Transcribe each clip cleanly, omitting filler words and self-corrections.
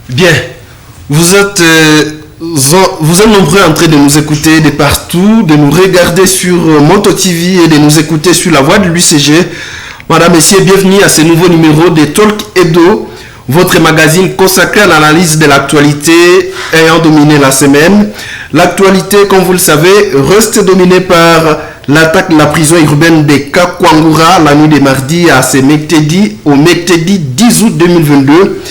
Bien, vous êtes, vous êtes nombreux en train de nous écouter de partout, de nous regarder sur Moto TV et de nous écouter sur la voie de l'UCG. Madame, Messieurs, bienvenue à ce nouveau numéro de Talk Edo, votre magazine consacré à l'analyse de l'actualité ayant dominé la semaine. L'actualité, comme vous le savez, reste dominée par l'attaque de la prison urbaine de Kakwangura la nuit de mardi à ce mercredi, au mercredi 10 août 2022.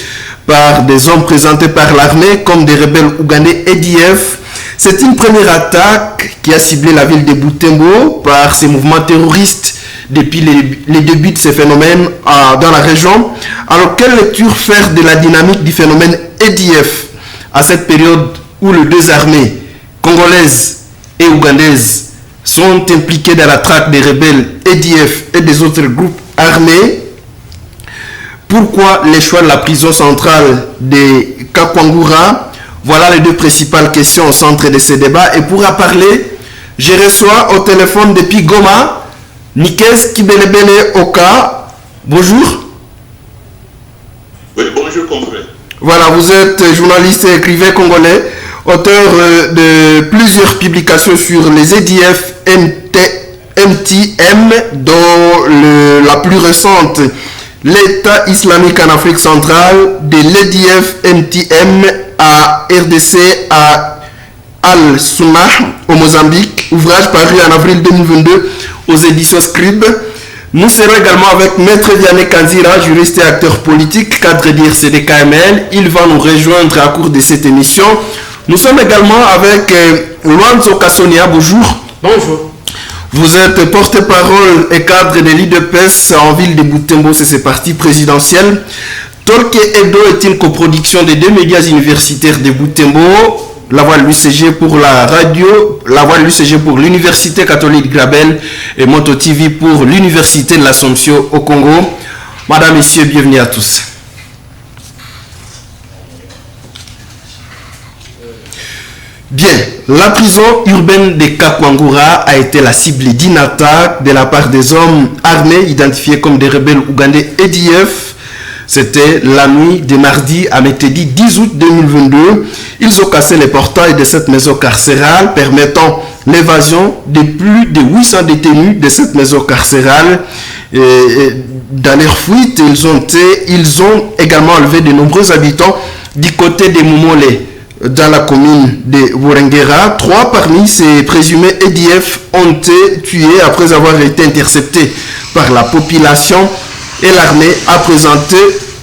Par des hommes présentés par l'armée comme des rebelles ougandais ADF. C'est une première attaque qui a ciblé la ville de Butembo par ces mouvements terroristes depuis les débuts de ces phénomènes dans la région. Alors, quelle lecture faire de la dynamique du phénomène ADF à cette période où les deux armées, congolaises et ougandaises, sont impliquées dans la traque des rebelles ADF et des autres groupes armés? Pourquoi les choix de la prison centrale de Kakwangura? Voilà les deux principales questions au centre de ce débat. Et pour en parler, je reçois au téléphone depuis Goma, Nikes Kibelebele Oka. Bonjour. Oui, bonjour confrère. Voilà, vous êtes journaliste et écrivain congolais, auteur de plusieurs publications sur les ADF MTM, dont la plus récente, l'État islamique en Afrique centrale, de l'EDF MTM à RDC à Al-Sunnah au Mozambique, ouvrage paru en avril 2022 aux éditions Scribe. Nous serons également avec Maître Vianney Kanzira, juriste et acteur politique, cadre d'IRCD-KML. Il va nous rejoindre à court de cette émission. Nous sommes également avec Luanzo Kassonia. Bonjour. Bonjour. Vous êtes porte-parole et cadre de l'IDPS en ville de Butembo, c'est ce parti présidentiel. Talk Edo est une coproduction des deux médias universitaires de Butembo, la voix de l'UCG pour la radio, la voix de l'UCG pour l'Université catholique Grabel et Moto TV pour l'Université de l'Assomption au Congo. Madame, Messieurs, bienvenue à tous. Bien, la prison urbaine de Kakwangura a été la cible d'une attaque de la part des hommes armés identifiés comme des rebelles ougandais ADF. C'était la nuit de mardi à mercredi 10 août 2022. Ils ont cassé les portails de cette maison carcérale, permettant l'évasion de plus de 800 détenus de cette maison carcérale. Dans leur fuite, ils ont également enlevé de nombreux habitants du côté des Momolé. Dans la commune de Wurengera, 3 parmi ces présumés ADF ont été tués après avoir été interceptés par la population et l'armée a présenté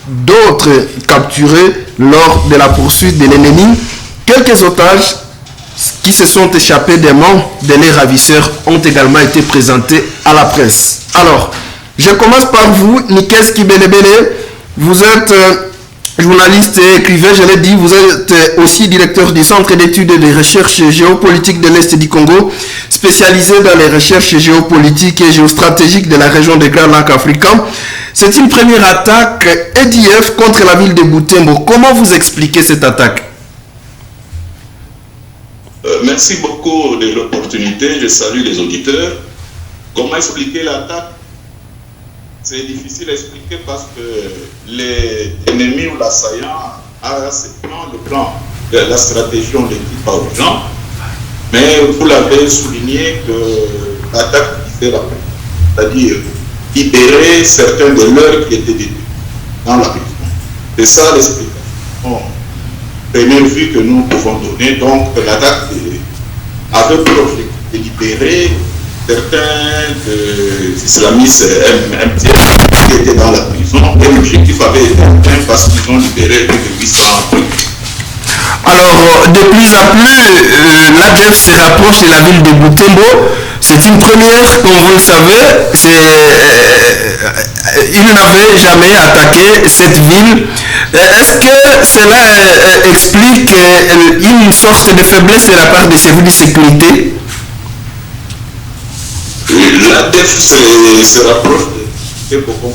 d'autres capturés lors de la poursuite de l'ennemi. Quelques otages qui se sont échappés des mains de leurs ravisseurs ont également été présentés à la presse. Alors, je commence par vous, Nikes Kibelebele. Vous êtes journaliste et écrivain, je l'ai dit, vous êtes aussi directeur du Centre d'études et de recherche géopolitique de l'Est du Congo, spécialisé dans les recherches géopolitiques et géostratégiques de la région des Grands Lacs africains. C'est une première attaque ADF contre la ville de Butembo. Comment vous expliquez cette attaque? Merci beaucoup de l'opportunité, je salue les auditeurs. Comment expliquer l'attaque? C'est difficile à expliquer parce que les ennemis ou l'assaillant a le plan de la stratégie, on ne dit pas aux gens. Mais vous l'avez souligné que l'attaque visait la paix, c'est-à-dire libérer certains de leurs qui étaient détenus dans la prison. C'est ça l'explication. Première vue que nous pouvons donner. Donc l'attaque avait pour objectif de libérer certains islamistes MTM qui étaient dans la prison et l'objectif avait été atteint parce qu'ils ont libéré plus de 800 trucs. Alors, de plus en plus, l'ADF se rapproche de la ville de Butembo. C'est une première, comme vous le savez. Ils n'avaient jamais attaqué cette ville. Est-ce que cela explique une sorte de faiblesse de la part des services de sécurité? L'ADF se rapproche de Boko.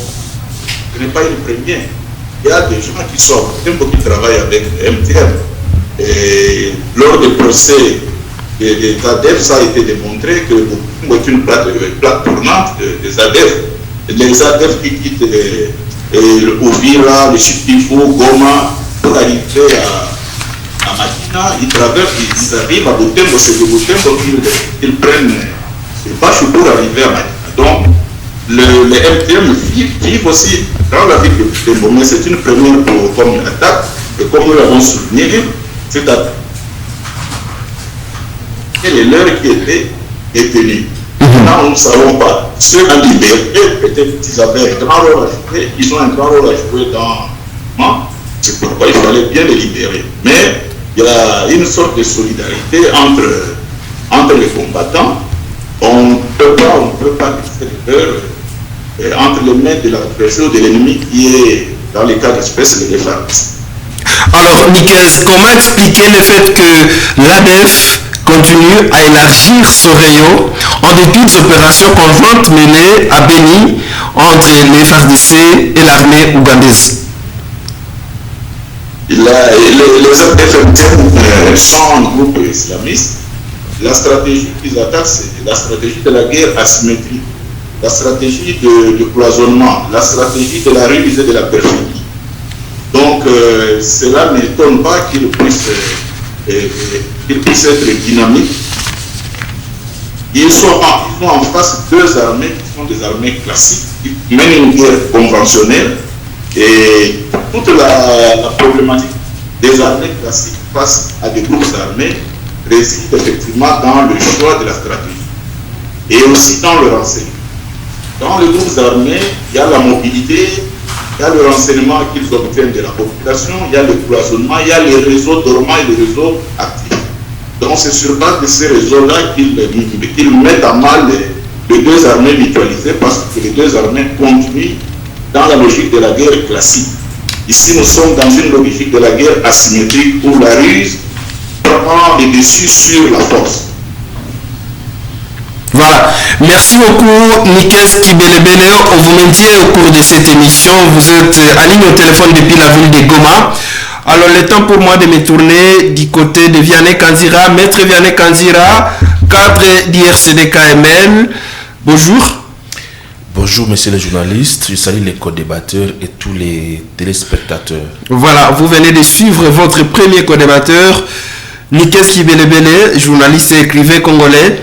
Ce n'est pas une première. Il y a des gens qui sont qui travaillent avec MTM. Et lors du procès des ADF, ça a été démontré que Boko est une plaque tournante des ADF. Les ADF qui quittent Ouvira, le Chipifo, Goma, pour arriver à Madina, ils traversent, ils arrivent à Butembo, c'est de Butembo qu'ils prennent les bâches pour arriver à Madina. Donc, les MTM vivent aussi dans la ville de Butembo, mais c'est une première comme une attaque, et comme nous l'avons souligné, cette attaque, quelle est l'heure qui était détenue. Là, nous ne savons pas. Ceux en liberté, peut-être qu'ils avaient un grand rôle à jouer, ils ont un grand rôle à jouer dans. C'est pourquoi il fallait bien les libérer. Mais il y a une sorte de solidarité entre les combattants. On ne peut pas laisser l'heure entre les mains de l'adversaire de l'ennemi qui est, dans les cas d'espèce, les FARC. Alors, Nikes, comment expliquer le fait que l'ADF continue à élargir son rayon en dépit des opérations conjointes menées à Béni entre les FARDC et l'armée ougandaise? Les FMTM sont un groupe islamiste. La stratégie qu'ils attaquent, c'est la stratégie de la guerre asymétrique, la stratégie de cloisonnement, la stratégie de la ruse et de la perfidie. Donc, cela n'étonne pas qu'ils puissent être dynamiques. Ils sont en face deux armées qui sont des armées classiques, qui mènent une guerre conventionnelle. Et toute la problématique des armées classiques face à des groupes armés réside effectivement dans le choix de la stratégie et aussi dans le renseignement. Dans les groupes armés, il y a la mobilité, il y a le renseignement qu'ils obtiennent de la population, il y a le cloisonnement, il y a les réseaux dormants et les réseaux actifs. Donc c'est sur base de ces réseaux-là qu'ils mettent à mal les deux armées mutualisées parce que les deux armées continuent dans la logique de la guerre classique. Ici, nous sommes dans une logique de la guerre asymétrique où la ruse prend le dessus sur la force. Voilà. Merci beaucoup, Nikes Kibelebele. On vous maintient au cours de cette émission. Vous êtes en ligne au téléphone depuis la ville de Goma. Alors, le temps pour moi de me tourner du côté de Vianney Kanzira. Maître Vianney Kanzira, cadre d'IRCD-KML. Bonjour. Bonjour, monsieur le journaliste. Je salue les co-débatteurs et tous les téléspectateurs. Voilà, vous venez de suivre votre premier co-débatteur, Nikes Kibelebele, journaliste et écrivain congolais.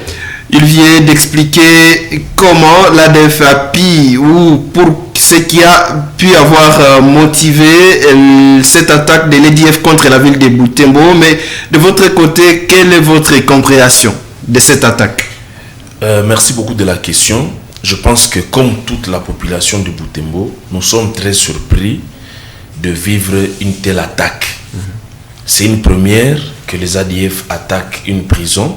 Il vient d'expliquer comment l'ADF a pu, ou pour ce qui a pu avoir motivé cette attaque de l'EDF contre la ville de Butembo. Mais de votre côté, quelle est votre compréhension de cette attaque? Merci beaucoup de la question. Je pense que comme toute la population de Butembo, nous sommes très surpris de vivre une telle attaque. C'est une première que les ADF attaquent une prison.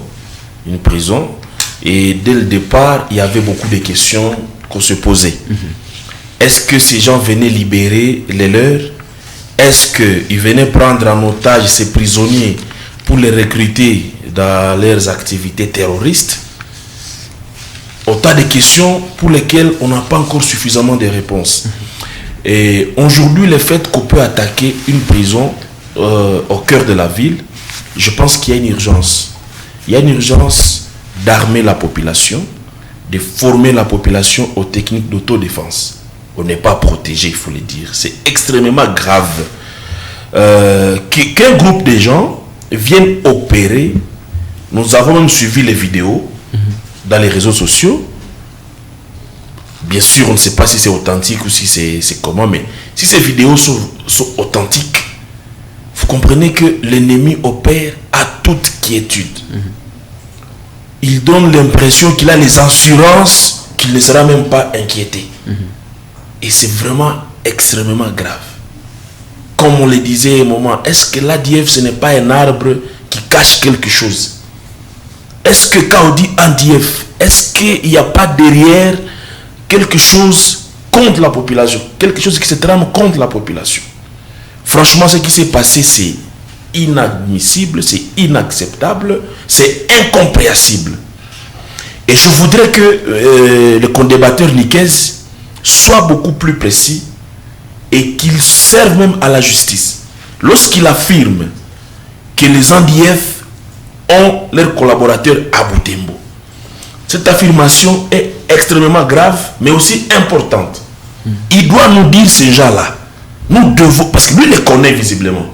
Et dès le départ, il y avait beaucoup de questions qu'on se posait. Est-ce que ces gens venaient libérer les leurs? Est-ce qu'ils venaient prendre en otage ces prisonniers pour les recruter dans leurs activités terroristes? Autant de questions pour lesquelles on n'a pas encore suffisamment de réponses. Et aujourd'hui, le fait qu'on peut attaquer une prison au cœur de la ville, je pense qu'il y a une urgence. Il y a une urgence d'armer la population, de former la population aux techniques d'autodéfense. On n'est pas protégé, il faut le dire. C'est extrêmement grave qu'un groupe de gens viennent opérer. Nous avons même suivi les vidéos dans les réseaux sociaux. Bien sûr, on ne sait pas si c'est authentique ou si c'est comment, mais si ces vidéos sont authentiques, vous comprenez que l'ennemi opère à toute quiétude. Il donne l'impression qu'il a les assurances qu'il ne sera même pas inquiété. Et c'est vraiment extrêmement grave. Comme on le disait à un moment, est-ce que l'ADF ce n'est pas un arbre qui cache quelque chose? Est-ce que quand on dit ADF, est-ce qu'il n'y a pas derrière quelque chose contre la population, quelque chose qui se trame contre la population? Franchement, ce qui s'est passé, c'est inadmissible, c'est inacceptable, c'est incompréhensible. Et je voudrais que le condébatteur Nikes soit beaucoup plus précis et qu'il serve même à la justice. Lorsqu'il affirme que les ADF ont leurs collaborateurs à Butembo, cette affirmation est extrêmement grave, mais aussi importante. Il doit nous dire ces gens-là. Nous devons, parce que lui les connaît visiblement.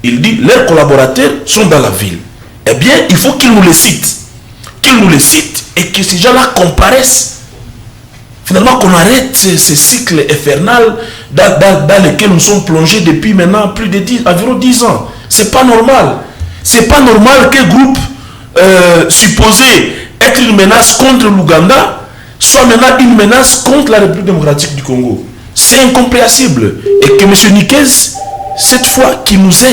il dit leurs collaborateurs sont dans la ville. Eh bien, il faut qu'ils nous les citent. Qu'ils nous les citent et que ces gens-là comparaissent. Finalement, qu'on arrête ce cycle infernal dans lequel nous sommes plongés depuis maintenant plus de environ 10 ans. C'est pas normal. C'est pas normal qu'un groupe supposé être une menace contre l'Ouganda soit maintenant une menace contre la République démocratique du Congo. C'est incompréhensible. Et que M. Nikez, cette fois, qui nous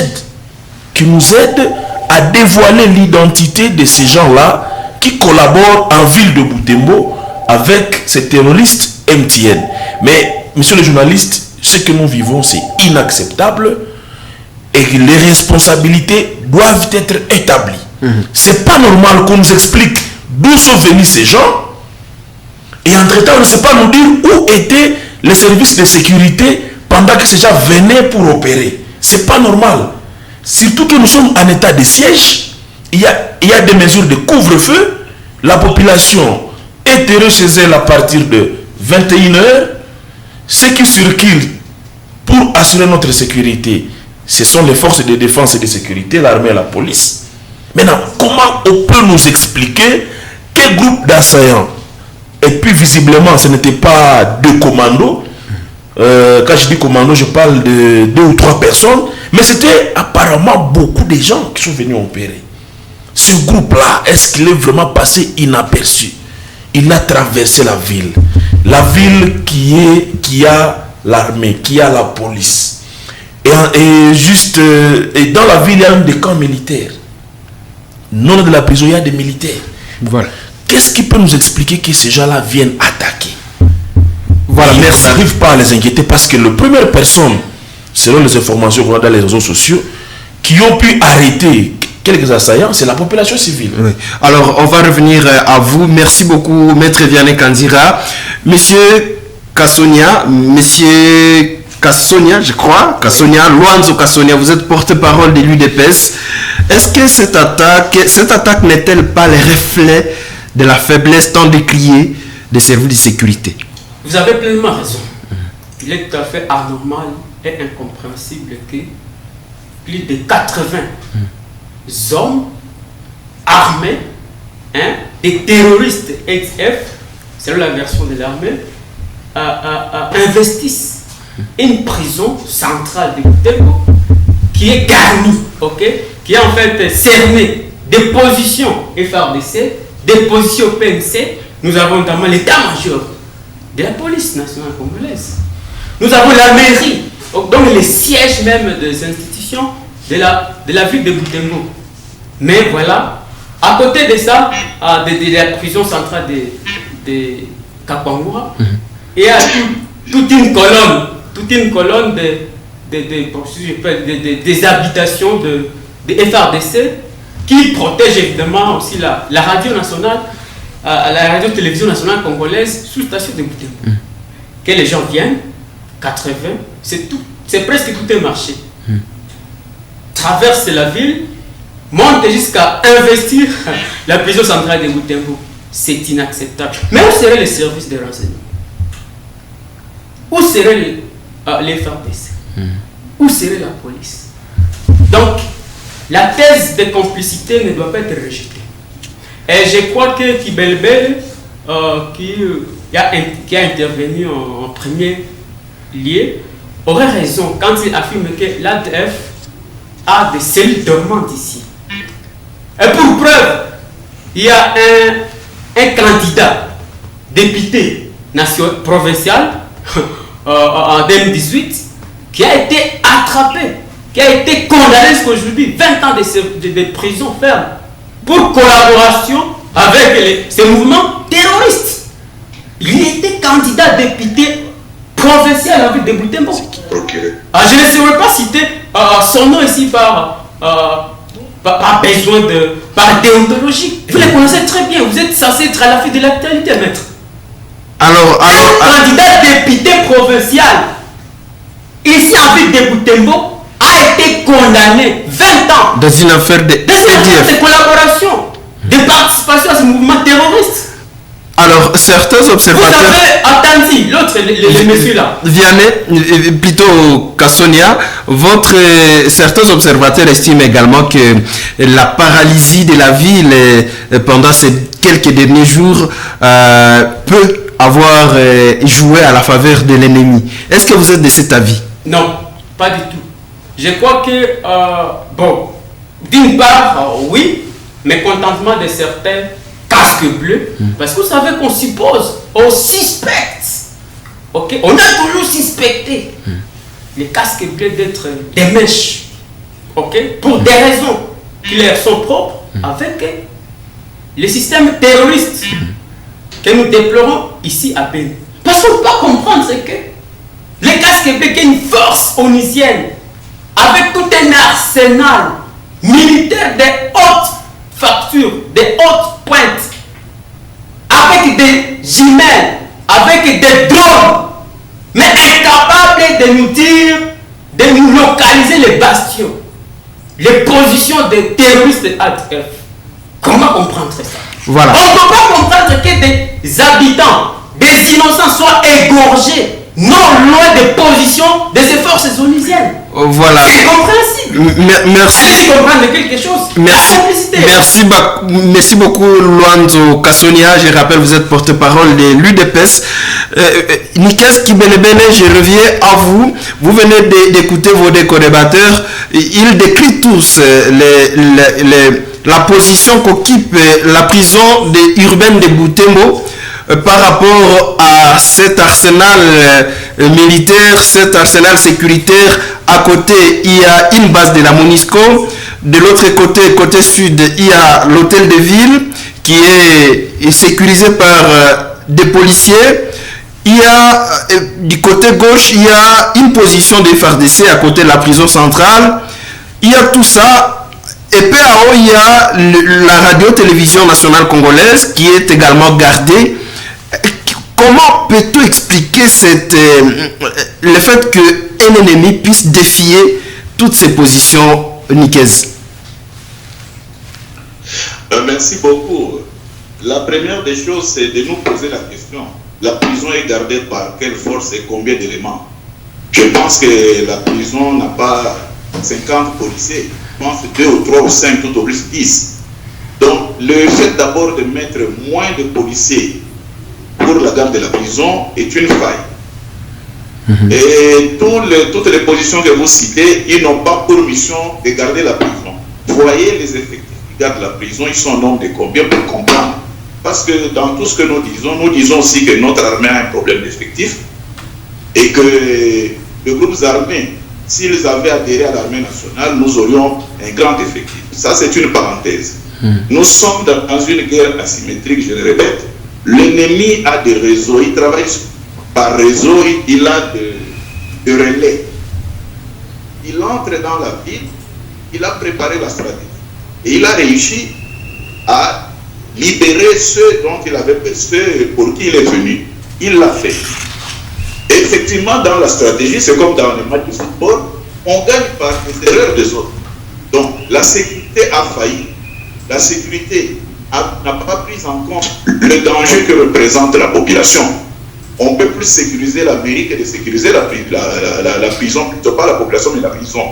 aide à dévoiler l'identité de ces gens-là qui collaborent en ville de Butembo avec ces terroristes MTN. Mais, monsieur le journaliste, ce que nous vivons, c'est inacceptable et les responsabilités doivent être établies. C'est pas normal qu'on nous explique d'où sont venus ces gens et entre-temps, on ne sait pas nous dire où étaient les services de sécurité pendant que ces gens venaient pour opérer. C'est pas normal. Surtout que nous sommes en état de siège, il y a des mesures de couvre-feu, la population est heureuse chez elle à partir de 21h. Ceux qui circulent pour assurer notre sécurité, ce sont les forces de défense et de sécurité, l'armée et la police. Maintenant, comment on peut nous expliquer quel groupe d'assaillants, et puis visiblement ce n'était pas deux commandos, quand je dis commando, je parle de 2 ou 3 personnes, mais c'était apparemment beaucoup de gens qui sont venus opérer. Ce groupe-là, est-ce qu'il est vraiment passé inaperçu? Il a traversé la ville qui a l'armée, qui a la police. Et dans la ville, il y a des camps militaires. Non de la prison, il y a des militaires. Voilà. Qu'est-ce qui peut nous expliquer que ces gens-là viennent attaquer? Voilà, merci. On n'arrive pas à les inquiéter parce que les premières personnes, selon les informations qu'on a dans les réseaux sociaux, qui ont pu arrêter quelques assaillants, c'est la population civile. Oui. Alors, on va revenir à vous. Merci beaucoup, Maître Vianney Kandira. Monsieur Kassonia, je crois, Luanzo Kassonia, vous êtes porte-parole de l'UDPS. Est-ce que cette attaque n'est-elle pas le reflet de la faiblesse tant décriée des services de sécurité? Vous avez pleinement raison. Il est tout à fait anormal et incompréhensible que plus de 80 hommes armés, des terroristes XF, selon la version de l'armée, investissent une prison centrale de Butembo qui est garnie, qui est en fait cernée des positions FARDC, des positions PNC. Nous avons notamment l'état-major de la police nationale congolaise. Nous avons la mairie, donc les sièges même des institutions de la ville de Butembo. Mais voilà, à côté de ça, de la prison centrale de Kakwangura, il y a toute une colonne des habitations de FARDC qui protègent évidemment aussi la radio nationale, la radio-télévision nationale congolaise sous station de Butembo. Que les gens viennent, 80, c'est tout, c'est presque tout un marché. Traverse la ville, monte jusqu'à investir la prison centrale de Butembo. C'est inacceptable. Mais où seraient les services de renseignement? Où seraient les FARDC? Où serait la police? Donc, la thèse de complicité ne doit pas être rejetée. Et je crois que Kibelbel, qui a intervenu en premier lieu, aurait raison quand il affirme que l'ADF a des cellules dormantes ici. Et pour preuve, il y a un candidat député provincial en 2018 qui a été attrapé, qui a été condamné jusqu'à aujourd'hui 20 ans de prison ferme pour collaboration avec ces mouvements terroristes. Il était candidat député provincial en ville de Butembo. Je ne saurais pas citer son nom ici par besoin par déontologie. Vous les connaissez très bien, vous êtes censé être à l'affût de l'actualité, maître. Alors, candidat député provincial ici en ville de Butembo a été condamné 20 ans dans une affaire de collaboration, de participation à ce mouvement terroriste. Alors, certains Vous observateurs... avez entendu l'autre, le monsieur là. Vianney, plutôt Kassonia, certains observateurs estiment également que la paralysie de la ville pendant ces quelques derniers jours peut avoir joué à la faveur de l'ennemi. Est-ce que vous êtes de cet avis? Non, pas du tout. Je crois que, bon, d'une part, oui, mais contentement de certains casques bleus, parce que vous savez qu'on suppose, on suspecte, ok, on a toujours suspecté les casques bleus d'être des mèches, ok, pour des raisons qui leur sont propres avec le système terroriste que nous déplorons ici à Bénin. Parce qu'on ne peut pas comprendre ce que les casques bleus, qui une force onusienne, avec tout un arsenal militaire de haute facture, de haute pointe, avec des jumelles, avec des drones, mais incapables de nous dire, de nous localiser les bastions, les positions des terroristes ADF. Comment comprendre ça? Voilà. On ne peut pas comprendre que des habitants, des innocents soient égorgés, non loin des positions de ces forces onusiennes. Voilà. C'est incompréhensible. Merci. Allez comprendre quelque chose. Merci beaucoup, Luanzo Kassonia. Je rappelle, vous êtes porte-parole de l'UDPS. Nikes Kibelebele, je reviens à vous. Vous venez d'écouter vos co-débatteurs. Ils décrivent tous la position qu'occupe la prison urbaine de Butembo par rapport à cet arsenal militaire, cet arsenal sécuritaire. À côté, il y a une base de la MONUSCO. De l'autre côté, côté sud, il y a l'hôtel de ville qui est sécurisé par des policiers. Il y a, du côté gauche, il y a une position des FARDC à côté de la prison centrale. Il y a tout ça. Et puis à haut, il y a la radio-télévision nationale congolaise qui est également gardée. Comment peut-on expliquer le fait qu'un ennemi puisse défier toutes ces positions, Nikes? Merci beaucoup. La première des choses, c'est de nous poser la question. La prison est gardée par quelle force et combien d'éléments? Je pense que la prison n'a pas 50 policiers. Je pense 2 ou 3 ou 5, tout au plus 10. Donc, le fait d'abord de mettre moins de policiers pour la garde de la prison est une faille. Et toutes les positions que vous citez, ils n'ont pas pour mission de garder la prison. Voyez les effectifs qui gardent la prison, ils sont en nombre de combien pour comprendre. Parce que dans tout ce que nous disons aussi que notre armée a un problème d'effectifs et que les groupes armés, s'ils avaient adhéré à l'armée nationale, nous aurions un grand effectif. Ça, c'est une parenthèse. Nous sommes dans une guerre asymétrique, je le répète. L'ennemi a des réseaux, il travaille par réseau, il a de relais. Il entre dans la ville, il a préparé la stratégie. Et il a réussi à libérer ceux dont il avait ceux pour qui il est venu. Il l'a fait. Et effectivement, dans la stratégie, c'est comme dans les matchs de football, on gagne par les erreurs des autres. Donc, la sécurité a failli. La sécurité n'a pas pris en compte le danger que représente la population. On peut plus sécuriser la mairie que de sécuriser la prison, plutôt pas la population, mais la prison.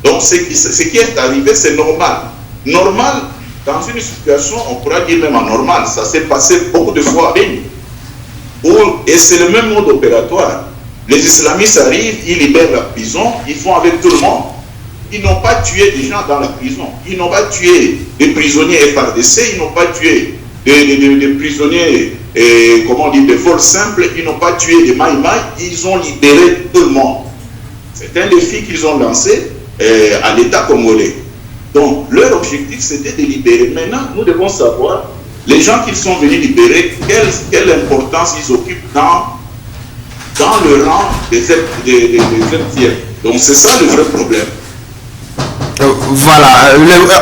Donc, ce qui est arrivé, c'est normal. Normal, dans une situation, on pourra dire même anormal. Ça s'est passé beaucoup de fois à Béni. Et c'est le même mode opératoire. Les islamistes arrivent, ils libèrent la prison, ils font avec tout le monde. Ils n'ont pas tué des gens dans la prison. Ils n'ont pas tué des prisonniers FARDC, ils n'ont pas tué des prisonniers, comment dire, de vol simple, ils n'ont pas tué des maïmaï, ils ont libéré tout le monde. C'est un défi qu'ils ont lancé à l'État congolais. Donc, leur objectif, c'était de libérer. Maintenant, nous devons savoir, les gens qu'ils sont venus libérer, quelle importance ils occupent dans le rang des FTF. Donc, c'est ça le vrai problème. Voilà.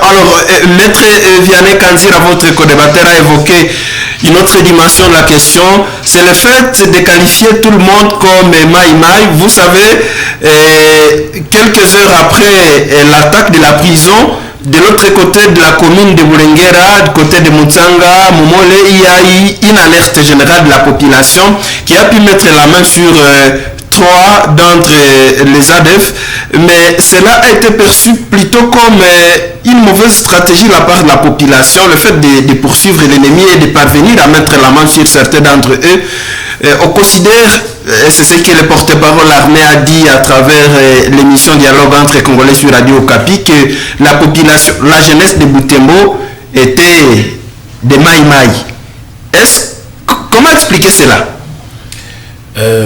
Alors, Maître Vianney Kanzira, votre co-débatteur, a évoqué une autre dimension de la question. C'est le fait de qualifier tout le monde comme Maïmaï. Vous savez, quelques heures après l'attaque de la prison, de l'autre côté de la commune de Boulengera, du côté de Mutsanga, Momole, il y a eu une alerte générale de la population qui a pu mettre la main sur 3 d'entre les ADF, mais cela a été perçu plutôt comme une mauvaise stratégie de la part de la population, le fait de poursuivre l'ennemi et de parvenir à mettre la main sur certains d'entre eux. On considère, et c'est ce que le porte-parole armé a dit à travers l'émission Dialogue entre Congolais sur Radio Okapi, que la population, la jeunesse de Butembo était des maïmaï. Comment expliquer cela?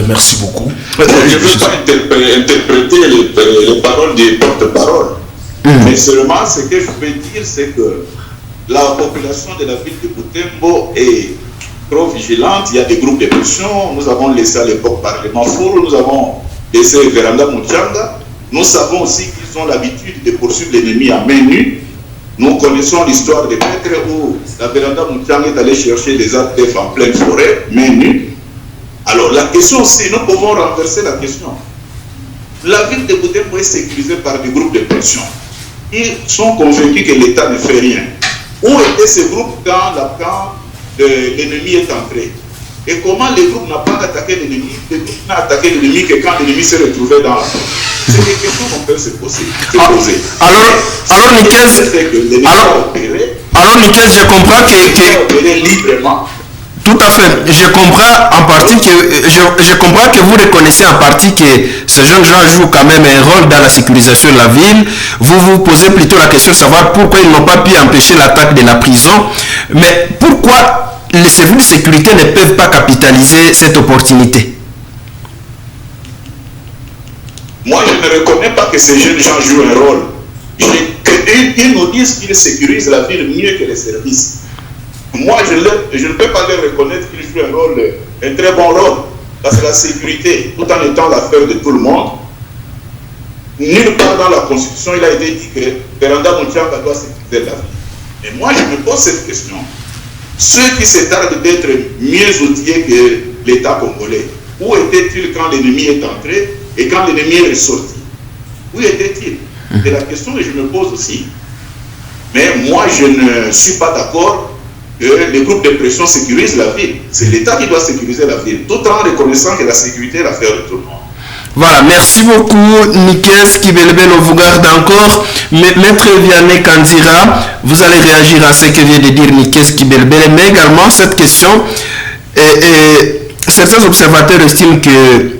Merci beaucoup. Je ne veux pas interpréter les paroles des porte-parole, mais seulement ce que je peux dire, c'est que la population de la ville de Butembo est trop vigilante. Il y a des groupes de pression. Nous avons laissé à l'époque Parlement Foro, nous avons laissé Véranda Muchanga. Nous savons aussi qu'ils ont l'habitude de poursuivre l'ennemi à main nue. Nous connaissons l'histoire de Maître où la Véranda Muchanga est allée chercher des ADF en pleine forêt, main nue. Alors la question aussi, nous pouvons renverser la question. La ville de Butembo est sécurisée par des groupes de pression. Ils sont convaincus que l'État ne fait rien. Où étaient ces groupes quand l'ennemi est entré? Et comment le groupe n'a pas attaqué l'ennemi? Le groupe n'a attaqué l'ennemi que quand l'ennemi s'est retrouvé dans la zone. C'est des questions qu'on peut se poser. Alors Nikel, je comprends que librement. Tout à fait. Je comprends en partie je comprends que vous reconnaissez en partie que ces jeunes gens jouent quand même un rôle dans la sécurisation de la ville. Vous vous posez plutôt la question de savoir pourquoi ils n'ont pas pu empêcher l'attaque de la prison. Mais pourquoi les services de sécurité ne peuvent pas capitaliser cette opportunité? Moi, je ne reconnais pas que ces jeunes gens jouent un rôle. Ils nous disent qu'ils sécurisent la ville mieux que les services. Moi, je ne peux pas leur reconnaître qu'ils jouent un très bon rôle. Parce que la sécurité, tout en étant l'affaire de tout le monde, nulle part dans la Constitution, il a été dit que Véranda Muchanga doit sécuriser la ville. Et moi, je me pose cette question. Ceux qui se tardent d'être mieux outillés que l'État congolais, où étaient-ils quand l'ennemi est entré et quand l'ennemi est ressorti? Où étaient-ils? C'est la question que je me pose aussi. Mais moi, je ne suis pas d'accord que les groupes de pression sécurisent la ville. C'est l'État qui doit sécuriser la ville, tout en reconnaissant que la sécurité est l'affaire de tout le monde. Voilà, merci beaucoup Nikes Kibelbel, on vous garde encore. Maître Vianney Kanzira, vous allez réagir à ce que vient de dire Nikes Kibelbel, mais également cette question, certains observateurs estiment que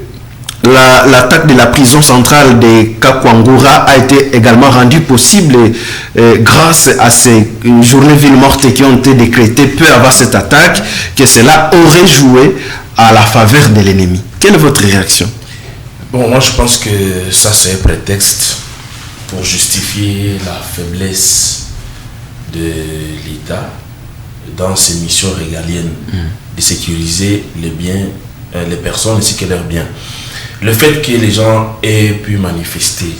l'attaque de la prison centrale de Kakwangura a été également rendue possible grâce à ces journées villes mortes qui ont été décrétées peu avant cette attaque, que cela aurait joué à la faveur de l'ennemi. Quelle est votre réaction? Bon, moi je pense que ça c'est un prétexte pour justifier la faiblesse de l'État dans ses missions régaliennes de sécuriser les biens, les personnes ainsi que leurs biens. Le fait que les gens aient pu manifester,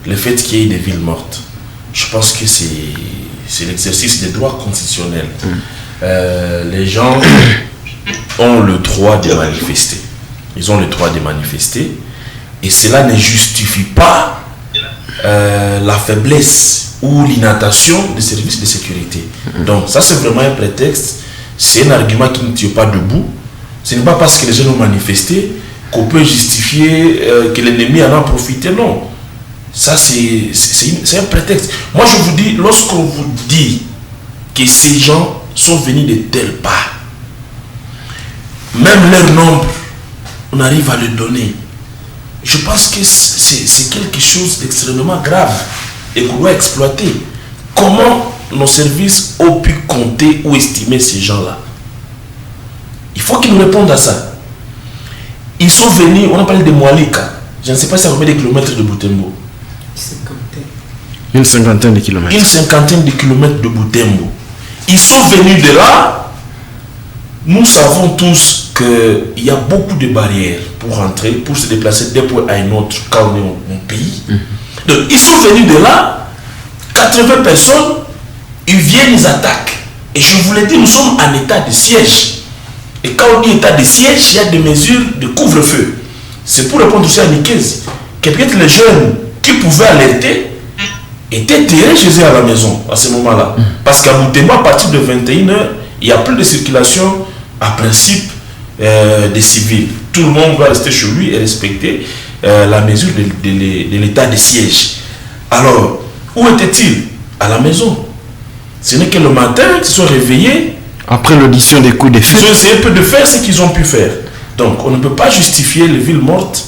le fait qu'il y ait des villes mortes, je pense que c'est l'exercice des droits constitutionnels. Les gens ont le droit de manifester. Ils ont le droit de manifester. Et cela ne justifie pas la faiblesse ou l'inattention des services de sécurité. Donc ça c'est vraiment un prétexte, c'est un argument qui ne tient pas debout. Ce n'est pas parce que les gens ont manifesté qu'on peut justifier que l'ennemi en a profité, non. Ça c'est un prétexte. Moi je vous dis, lorsqu'on vous dit que ces gens sont venus de telle part, même leur nombre, on arrive à le donner. Je pense que c'est quelque chose d'extrêmement grave et qu'on doit exploiter. Comment nos services ont pu compter ou estimer ces gens-là? Il faut qu'ils nous répondent à ça. Ils sont venus, on a parlé de Moalika. Je ne sais pas si ça combien de kilomètres de Butembo. Une cinquantaine de kilomètres. Une cinquantaine de kilomètres de Butembo. Ils sont venus de là. Nous savons tous qu'il y a beaucoup de barrières pour rentrer, pour se déplacer d'un point à un autre quand on est au pays. Donc, ils sont venus de là, 80 personnes, ils viennent, ils attaquent. Et je vous l'ai dit, nous sommes en état de siège. Et quand on dit état de siège, il y a des mesures de couvre-feu. C'est pour répondre aussi à Nikes, que peut-être les jeunes qui pouvaient alerter étaient terrés chez eux à la maison à ce moment-là. Parce qu'à Butembo, à partir de 21h, il n'y a plus de circulation à principe des civils. Tout le monde va rester chez lui et respecter la mesure de l'état de siège. Alors, où était-il? À la maison. Ce n'est que le matin qu'ils se sont réveillés. Après l'audition des coups de feu. Ils ont essayé un peu de faire ce qu'ils ont pu faire. Donc, on ne peut pas justifier les villes mortes.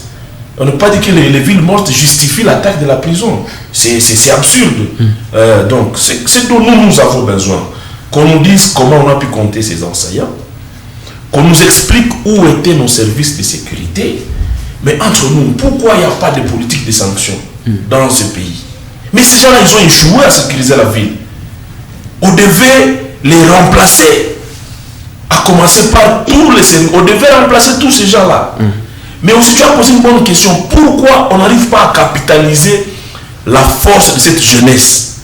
On ne peut pas dire que les villes mortes justifient l'attaque de la prison. C'est absurde. Donc, c'est dont nous avons besoin. Qu'on nous dise comment on a pu compter ces enseignants. Qu'on nous explique où étaient nos services de sécurité. Mais entre nous, pourquoi il n'y a pas de politique de sanctions dans ce pays? Mais ces gens-là, ils ont échoué à sécuriser la ville. On devait les remplacer. À commencer par tous les Sénégalais. On devait remplacer tous ces gens-là. Mais aussi, tu as posé une bonne question. Pourquoi on n'arrive pas à capitaliser la force de cette jeunesse?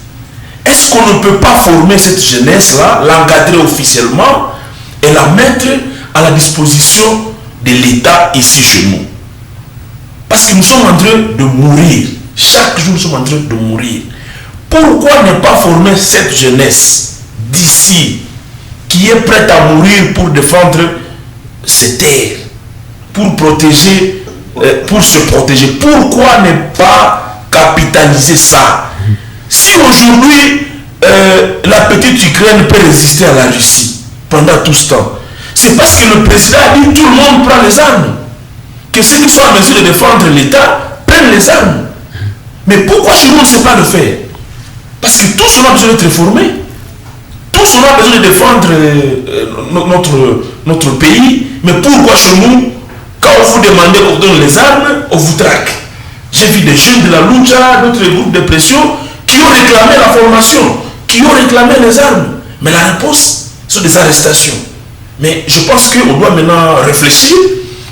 Est-ce qu'on ne peut pas former cette jeunesse-là, l'encadrer officiellement et la mettre à la disposition de l'État ici chez nous? Parce que nous sommes en train de mourir. Chaque jour, nous sommes en train de mourir. Pourquoi ne pas former cette jeunesse d'ici qui est prête à mourir pour défendre ses terres, pour protéger, pour se protéger? Pourquoi ne pas capitaliser ça? Si aujourd'hui, la petite Ukraine peut résister à la Russie pendant tout ce temps, c'est parce que le président a dit tout le monde prend les armes. Que ceux qui sont en mesure de défendre l'État prennent les armes. Mais pourquoi chez nous on ne sait pas le faire? Parce que tous on a besoin d'être réformés. Tous on a besoin de défendre notre pays. Mais pourquoi chez nous, quand on vous demande qu'on vous donne les armes, on vous traque? J'ai vu des jeunes de la Lucha, d'autres groupes de pression, qui ont réclamé la formation, qui ont réclamé les armes. Mais la réponse, sont des arrestations. Mais je pense qu'on doit maintenant réfléchir,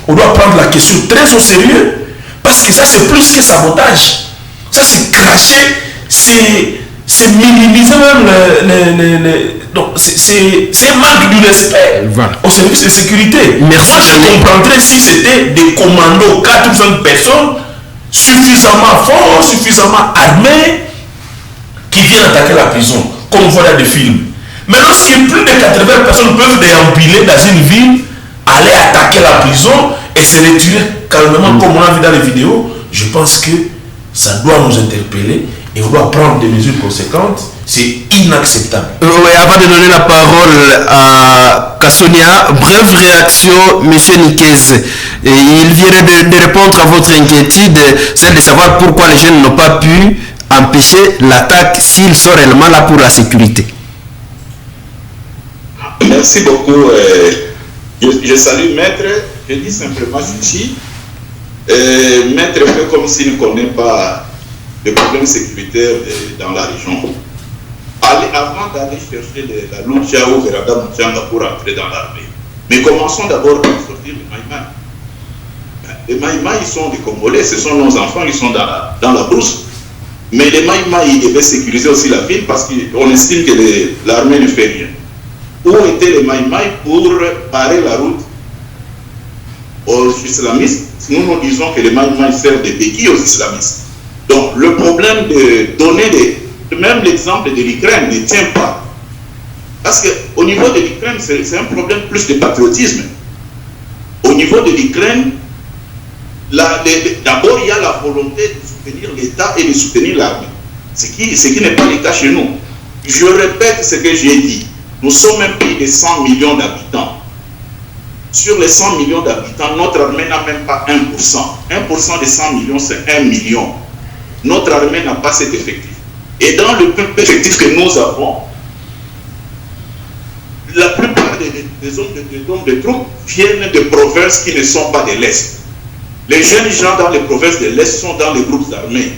on doit prendre la question très au sérieux, parce que ça c'est plus que sabotage. Ça c'est cracher, c'est minimiser même donc c'est un manque du respect au service de sécurité. Merci. Moi je comprendrais si c'était des commandos, 4 ou 5 personnes suffisamment forts, suffisamment armés, qui viennent attaquer la prison, comme on voit dans des films. Mais lorsque plus de 80 personnes peuvent déambuler dans une ville, aller attaquer la prison et se retirer calmement, comme on a vu dans les vidéos, je pense que ça doit nous interpeller et on doit prendre des mesures conséquentes. C'est inacceptable. Oui, avant de donner la parole à Kassonia, brève réaction, M. Nikez. Il vient de répondre à votre inquiétude, celle de savoir pourquoi les jeunes n'ont pas pu empêcher l'attaque s'ils sont réellement là pour la sécurité. Merci beaucoup. Je salue Maître. Je dis simplement ceci. Maître fait comme s'il ne connaît pas les problèmes sécuritaires dans la région. Avant d'aller chercher la Lucha ou Verada Mouchanga pour entrer dans l'armée. Mais commençons d'abord par sortir les Maïmaï. Les Maïmaï, ils sont des Congolais, ce sont nos enfants, ils sont dans la brousse. Mais les Maïmaï, ils devaient sécuriser aussi la ville parce qu'on estime que l'armée ne fait rien. Où étaient les Maïmaï pour barrer la route aux islamistes? Nous disons que les Maïmaï servent des béquilles aux islamistes. Donc le problème de donner même l'exemple de l'Ukraine ne tient pas. Parce qu'au niveau de l'Ukraine, c'est un problème plus de patriotisme. Au niveau de l'Ukraine, d'abord il y a la volonté de soutenir l'État et de soutenir l'armée. Ce qui n'est pas le cas chez nous. Je répète ce que j'ai dit. Nous sommes un pays de 100 millions d'habitants. Sur les 100 millions d'habitants, notre armée n'a même pas 1%. 1% des 100 millions, c'est 1 million. Notre armée n'a pas cet effectif. Et dans le peu effectif que nous avons, la plupart des hommes de troupes viennent de provinces qui ne sont pas de l'Est. Les jeunes gens dans les provinces de l'Est sont dans les groupes armés.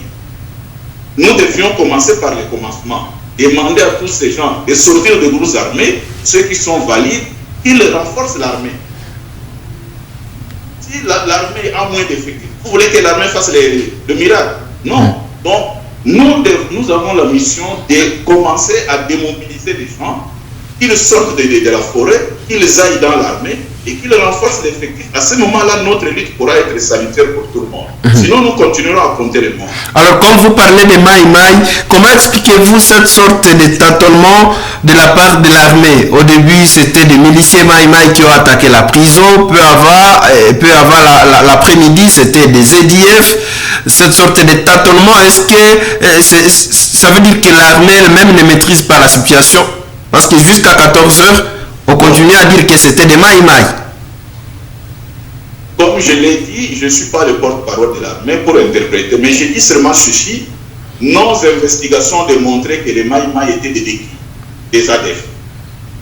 Nous devions commencer par le commencement. Demander à tous ces gens de sortir des groupes armés, ceux qui sont valides, qu'ils renforcent l'armée. Si l'armée a moins d'effectifs, vous voulez que l'armée fasse le miracle? Non. Donc, nous avons la mission de commencer à démobiliser les gens, qu'ils sortent de la forêt qu'ils aillent dans l'armée et qu'ils renforcent l'effectif. À ce moment-là, notre lutte pourra être salutaire pour tout le monde. Sinon, nous continuerons à compter les morts. Alors, quand vous parlez de Maï, comment expliquez-vous cette sorte de tâtonnement de la part de l'armée? Au début, c'était des miliciens Maï qui ont attaqué la prison. Peu avant l'après-midi, c'était des EDF. Cette sorte de tâtonnement, est-ce que ça veut dire que l'armée elle-même ne maîtrise pas la situation? Parce que jusqu'à 14h, on continue à dire que c'était des Maï. Comme je l'ai dit, je ne suis pas le porte-parole de l'armée pour interpréter, mais j'ai dit seulement ceci. Nos investigations ont démontré que les Maï étaient des béquilles, des ADF.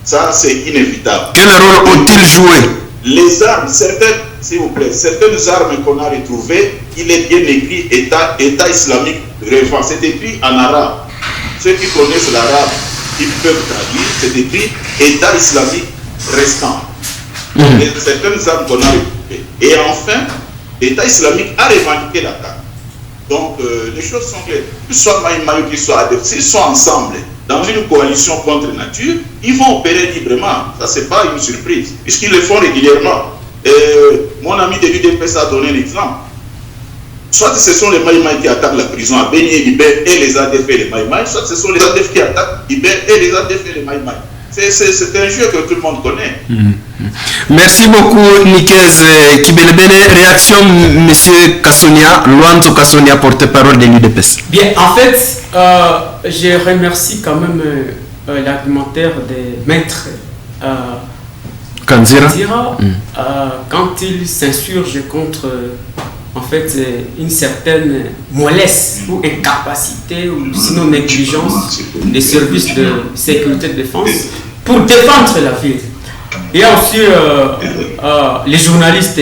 Ça, c'est inévitable. Quel rôle ont-ils joué? Les armes, certaines, s'il vous plaît, certaines armes qu'on a retrouvées, il est bien écrit État islamique référent. C'est écrit en arabe. Ceux qui connaissent l'arabe, ils peuvent traduire. C'est écrit État islamique restant. Et certaines armes qu'on a retrouvées. Et enfin, l'État islamique a revendiqué l'attaque. Donc, les choses sont claires. Qu'ils soient Maï ou qu'ils soient ADF, s'ils sont ensemble dans une coalition contre nature, ils vont opérer librement. Ça, ce n'est pas une surprise, puisqu'ils le font régulièrement. Mon ami de l'UDPS a donné l'exemple. Soit ce sont les Maï qui attaquent la prison à Béni et Libé et les ADF et les Maï, soit ce sont les ADF qui attaquent Libé et les ADF et les Maï. C'est un jeu que tout le monde connaît. Merci beaucoup, Nikez Kibelebele. Réaction, M. Kassonia, Luanzo Kassonia, porte-parole de l'UDPS. Bien, en fait, je remercie quand même l'argumentaire des maîtres Kanzira, quand il s'insurge contre en fait une certaine mollesse ou incapacité ou sinon négligence des services de sécurité et de défense pour défendre la ville. Il y a aussi les journalistes,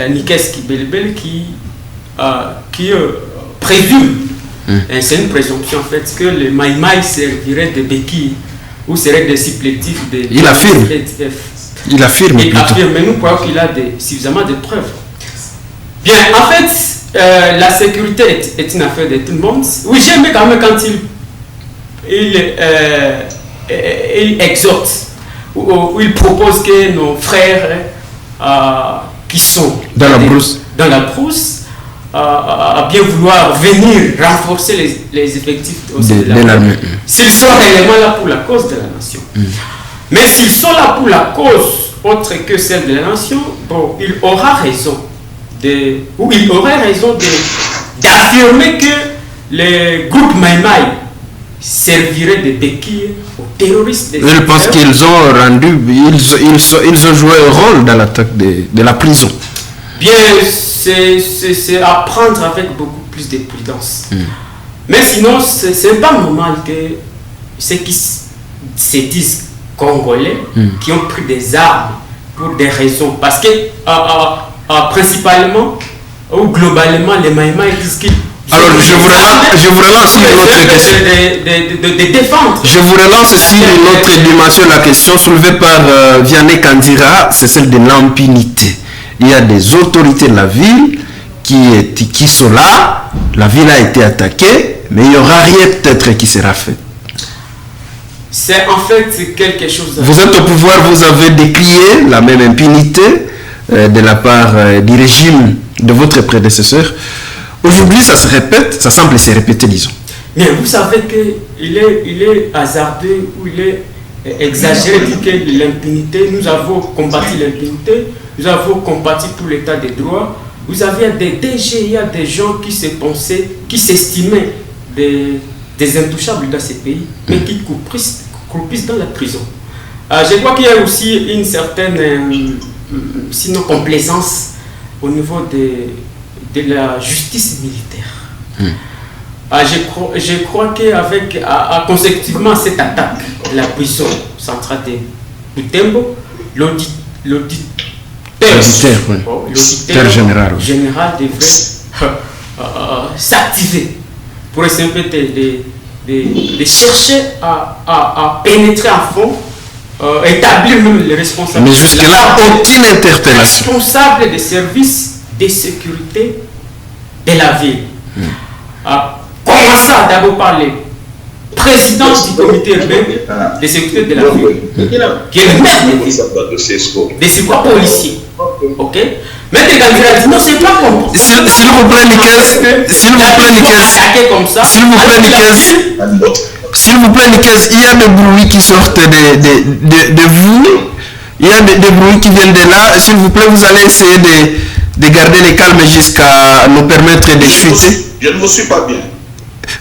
Nikez Kibelebele, qui présument, c'est une présomption en fait, que les Maï serviraient de béquilles ou seraient des supplétifs de Il affirme. Il affirme. Il affirme, mais nous croyons qu'il a suffisamment de preuves. Bien, en fait, la sécurité est une affaire de tout le monde. Oui, j'aime quand même quand il exhorte ou il propose que nos frères qui sont dans la brousse à bien vouloir venir renforcer les effectifs de l'armée. S'ils sont réellement là pour la cause de la nation. Mais s'ils sont là pour la cause autre que celle de la nation, bon, il aura raison d'affirmer que les groupes Maï serviraient de béquilles aux terroristes. Je pense qu'ils ont joué un rôle dans l'attaque de la prison. Bien, c'est à prendre avec beaucoup plus de prudence. Mais sinon, c'est pas normal que ceux qui se disent Congolais, qui ont pris des armes pour des raisons, parce que principalement ou globalement les Maï disent qu'ils... Alors je vous relance sur une autre question. De défendre. Je vous relance sur une autre dimension. La question soulevée par Vianney Kanzira, c'est celle de l'impunité. Il y a des autorités de la ville qui sont là, la ville a été attaquée, mais il n'y aura rien peut-être qui sera fait. C'est en fait quelque chose... Vous êtes au pouvoir, vous avez décrié la même impunité de la part du régime de votre prédécesseur. Aujourd'hui, ça se répète, ça semble se répéter, disons. Mais vous savez qu'il est hasardeux ou il est exagéré de dire que l'impunité, nous avons combattu l'impunité, nous avons combattu pour l'état des droits. Vous avez des DG, il y a des gens qui se pensaient, qui s'estimaient des intouchables dans ces pays, mais qui croupissent dans la prison. Je crois qu'il y a aussi une certaine, sinon complaisance, au niveau de la justice militaire. Je crois qu'avec, consécutivement à cette attaque de la prison centrale de Butembo, l'auditeur général devrait s'activer pour essayer de chercher à pénétrer à fond, établir même les responsables. Mais jusque-là, aucune interpellation. Responsables des services de sécurité de la ville. Commençant d'abord par président du comité urbain de sécurité de la ville, qui est le maire des secours policiers. Ok? Maître Ganzira dit non, c'est pas bon. S'il vous plaît, Nicaise, s'il vous plaît, Nicaise, il y a des bruits qui sortent de vous. Il y a des bruits qui viennent de là. S'il vous plaît, vous allez essayer de garder le calme jusqu'à nous permettre de chuter. Je ne vous suis pas bien.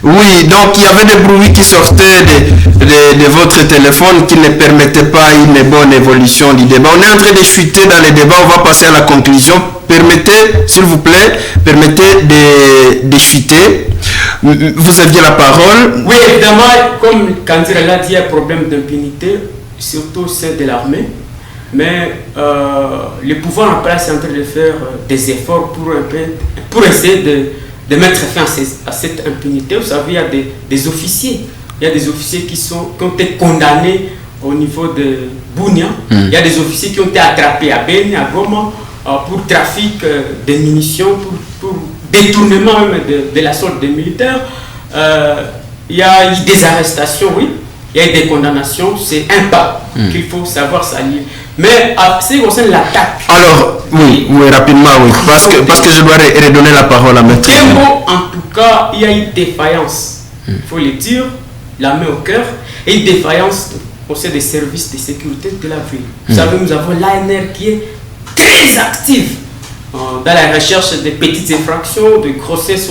Oui, donc il y avait des bruits qui sortaient de votre téléphone qui ne permettaient pas une bonne évolution du débat. On est en train de chuter dans les débats, on va passer à la conclusion. Permettez, s'il vous plaît, de chuter. Vous aviez la parole. Oui, évidemment, comme Kanzira l'a dit, il y a un problème d'impunité, surtout celle de l'armée. Mais le pouvoir en place est en train de faire des efforts pour essayer de mettre fin à cette impunité. Vous savez, il y a des officiers. Il y a des officiers qui ont été condamnés au niveau de Bunia. Il y a des officiers qui ont été attrapés à Beni, à Goma, pour trafic de munitions, pour détournement même de la solde des militaires. Il y a eu des arrestations, oui. Il y a eu des condamnations. C'est un pas qu'il faut savoir s'allier. Mais c'est concerne l'attaque. Alors, oui, rapidement, oui. Parce que je dois redonner la parole à Maître. En tout cas, il y a une défaillance. Il faut le dire, la main au cœur, et une défaillance au sein des services de sécurité de la ville. Vous savez, nous avons l'ANR qui est très active dans la recherche des petites infractions, de grossesses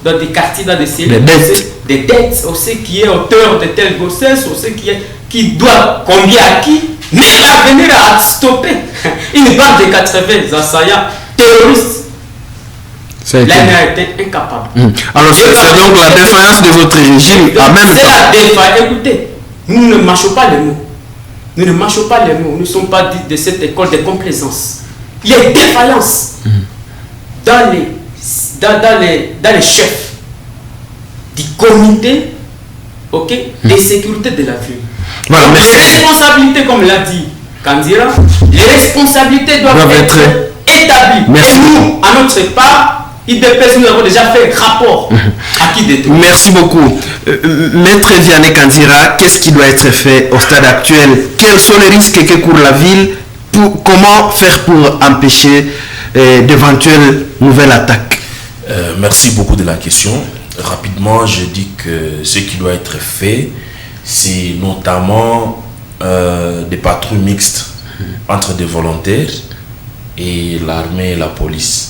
dans des quartiers, dans des cellules, des dettes, on sait qui est auteur de telles grossesses, on sait qui doit combien à qui, mais l'avenir a stoppé une bande de 80 assaillants terroristes. L'ANR a été incapable. Alors c'est donc la défaillance de votre régime en même temps. C'est la défaillance. Écoutez, nous ne mâchons pas les mots. Nous ne mâchons pas les mots. Nous ne sommes pas de cette école de complaisance. Il y a une défaillance dans les chefs du comité, ok, de sécurité de la ville. Voilà, donc, les responsabilités, comme l'a dit Kanzira, les responsabilités doivent être établies. Merci. Et nous, à notre part, IDPS, nous avons déjà fait un rapport à qui détruire. Merci beaucoup. Maître Vianney Kanzira, qu'est-ce qui doit être fait au stade actuel? Quels sont les risques que court la ville? Comment faire pour empêcher d'éventuelles nouvelles attaques? Merci beaucoup de la question. Rapidement, je dis que ce qui doit être fait, c'est notamment des patrouilles mixtes entre des volontaires et l'armée et la police.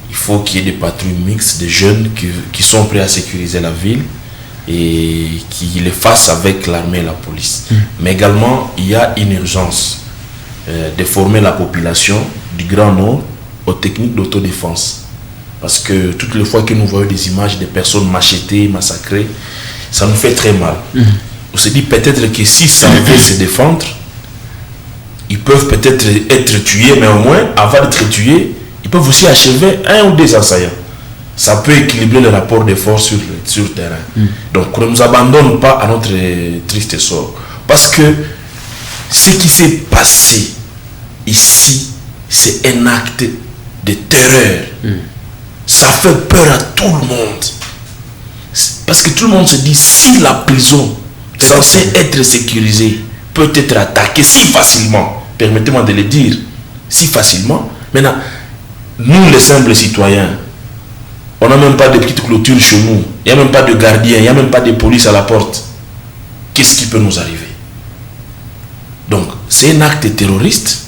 Il faut qu'il y ait des patrouilles mixtes, des jeunes qui sont prêts à sécuriser la ville et qui les fassent avec l'armée et la police. Mais également, il y a une urgence de former la population du Grand Nord aux techniques d'autodéfense. Parce que toutes les fois que nous voyons des images de personnes machetées, massacrées, ça nous fait très mal. On se dit peut-être que si ça veut se défendre, ils peuvent peut-être être tués, mais au moins, avant d'être tués, ils peuvent aussi achever un ou deux assaillants. Ça peut équilibrer le rapport de force sur le terrain. Donc, on ne nous abandonne pas à notre triste sort. Parce que ce qui s'est passé ici, c'est un acte de terreur. Ça fait peur à tout le monde. Parce que tout le monde se dit, si la prison censée être sécurisée peut être attaquée si facilement, permettez-moi de le dire, si facilement, maintenant, nous les simples citoyens, on n'a même pas de petite clôture chez nous, il n'y a même pas de gardien, il n'y a même pas de police à la porte. Qu'est-ce qui peut nous arriver? Donc, c'est un acte terroriste.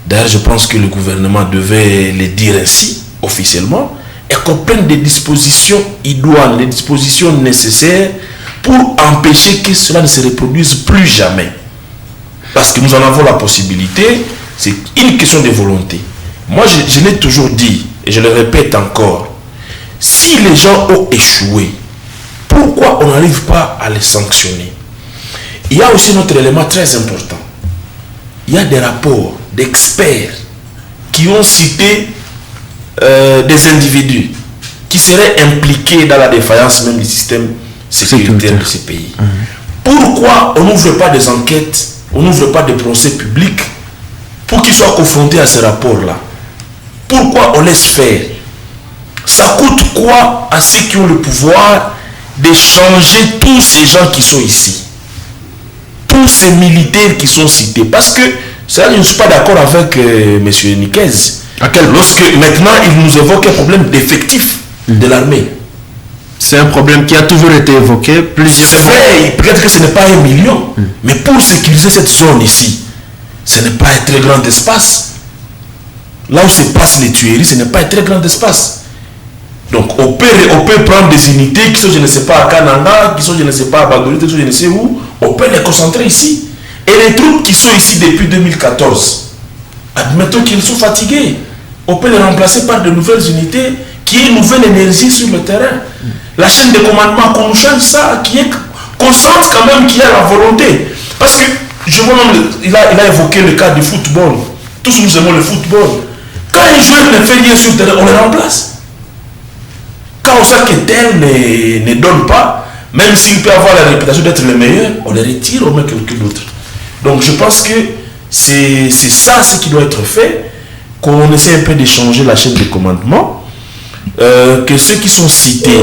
D'ailleurs, je pense que le gouvernement devait le dire ainsi, officiellement, et qu'on prenne des dispositions idoines, des dispositions nécessaires pour empêcher que cela ne se reproduise plus jamais. Parce que nous en avons la possibilité, c'est une question de volonté. Moi, je l'ai toujours dit, et je le répète encore, si les gens ont échoué, pourquoi on n'arrive pas à les sanctionner? Il y a aussi un autre élément très important. Il y a des rapports d'experts qui ont cité des individus qui seraient impliqués dans la défaillance même du système sécuritaire de ces pays. Pourquoi on n'ouvre pas des enquêtes, on n'ouvre pas des procès publics pour qu'ils soient confrontés à ces rapports-là? Pourquoi on laisse faire? Ça coûte quoi à ceux qui ont le pouvoir de changer tous ces gens qui sont ici. Tous ces militaires qui sont cités. Parce que, ça, je ne suis pas d'accord avec M. Niquez. Lorsque maintenant, il nous évoque un problème d'effectif de l'armée. C'est un problème qui a toujours été évoqué plusieurs fois. C'est vrai, peut-être que ce n'est pas 1 million, mais pour sécuriser cette zone ici, ce n'est pas un très grand espace. Là où se passent les tueries, ce n'est pas un très grand espace. Donc on peut prendre des unités qui sont, je ne sais pas, à Kananga, qui sont, je ne sais pas, à Bagolite, qui sont, je ne sais où, on peut les concentrer ici. Et les troupes qui sont ici depuis 2014, admettons qu'ils sont fatigués, on peut les remplacer par de nouvelles unités qui est une nouvelle énergie sur le terrain. La chaîne de commandement, qu'on change ça, qu'on sente quand même qu'il y a la volonté. Parce que, je vois même, il a évoqué le cas du football. Tous nous aimons le football. Quand un joueur ne fait rien sur le terrain, on le remplace. Quand on sait que tel ne donne pas, même s'il peut avoir la réputation d'être le meilleur, on le retire, on met quelqu'un d'autre. Donc je pense que c'est ça ce qui doit être fait, qu'on essaie un peu de changer la chaîne de commandement. Que ceux qui sont cités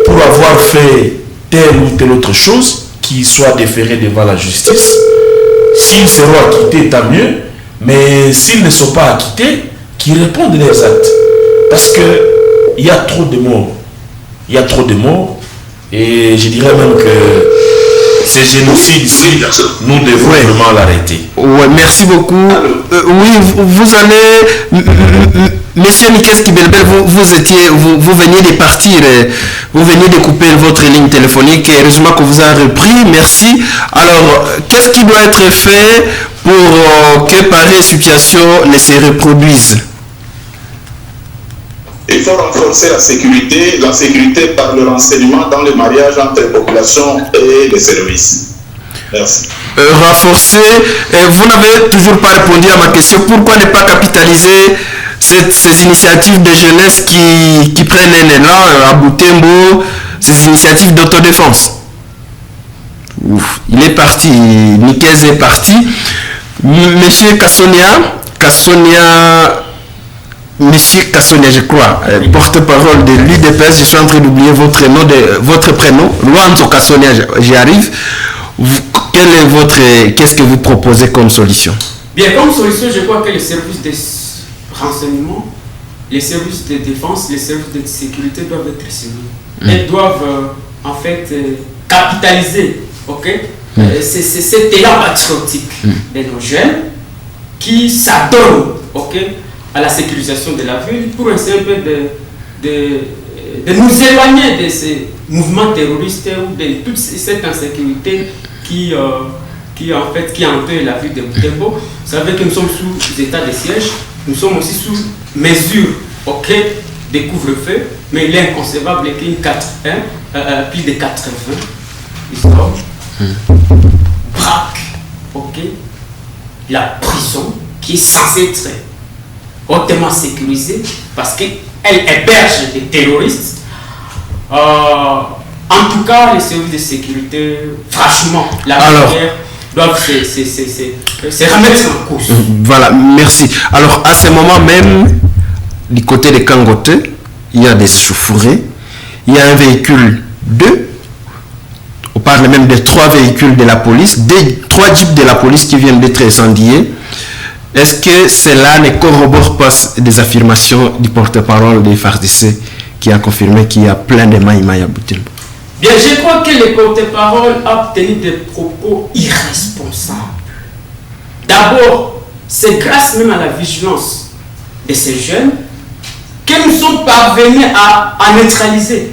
pour avoir fait telle ou telle autre chose, qui soient déférés devant la justice, s'ils seront acquittés, tant mieux, mais s'ils ne sont pas acquittés, qu'ils répondent de leurs actes. Parce qu'il y a trop de morts. Il y a trop de morts, et je dirais même que ces génocides-ci, nous devons vraiment l'arrêter. Ouais, merci beaucoup. Oui, vous allez... Monsieur Niquez Kibelbel, vous veniez de partir, vous veniez de couper votre ligne téléphonique et heureusement que vous avez repris, merci. Alors, qu'est-ce qui doit être fait pour que pareille situation ne se reproduise? Il faut renforcer la sécurité par le renseignement dans le mariage entre les populations et les services. Merci. Renforcer, vous n'avez toujours pas répondu à ma question. Pourquoi ne pas capitaliser ces initiatives de jeunesse qui prennent un élan à Butembo, ces initiatives d'autodéfense? Il est parti, Niquez est parti. Monsieur Monsieur Kassonia, je crois, porte-parole de l'UDPS, je suis en train d'oublier votre prénom, Luanzo Kassonia, j'y arrive. Qu'est-ce que vous proposez comme solution? Bien, comme solution, je crois que les services de renseignement, les services de défense, les services de sécurité doivent être suivis. Ils doivent en fait capitaliser, cet élan patriotique de nos jeunes qui s'adonnent, à la sécurisation de la ville pour essayer un peu de nous éloigner de ces mouvements terroristes ou de toute cette insécurité qui entoure la ville de Butembo. Vous savez que nous sommes sous état de siège, nous sommes aussi sous mesure de couvre-feu, mais il est inconcevable qu'il y ait plus de 80 braquent la prison qui est censée être hautement sécurisée parce qu'elle héberge des terroristes. En tout cas, les services de sécurité, franchement, la manière doivent se remettre en cause. Voilà, merci. Alors, à ce moment même, du côté de Kangote, il y a des chauffourées, il y a un véhicule 2, on parle même de 3 véhicules de la police, 3 jeeps de la police qui viennent d'être incendiés. Est-ce que cela ne corrobore pas des affirmations du porte-parole des FARDC qui a confirmé qu'il y a plein de maïmaï à Butembo? Bien, je crois que le porte-parole a tenu des propos irresponsables. D'abord, c'est grâce même à la vigilance de ces jeunes que nous sommes parvenus à neutraliser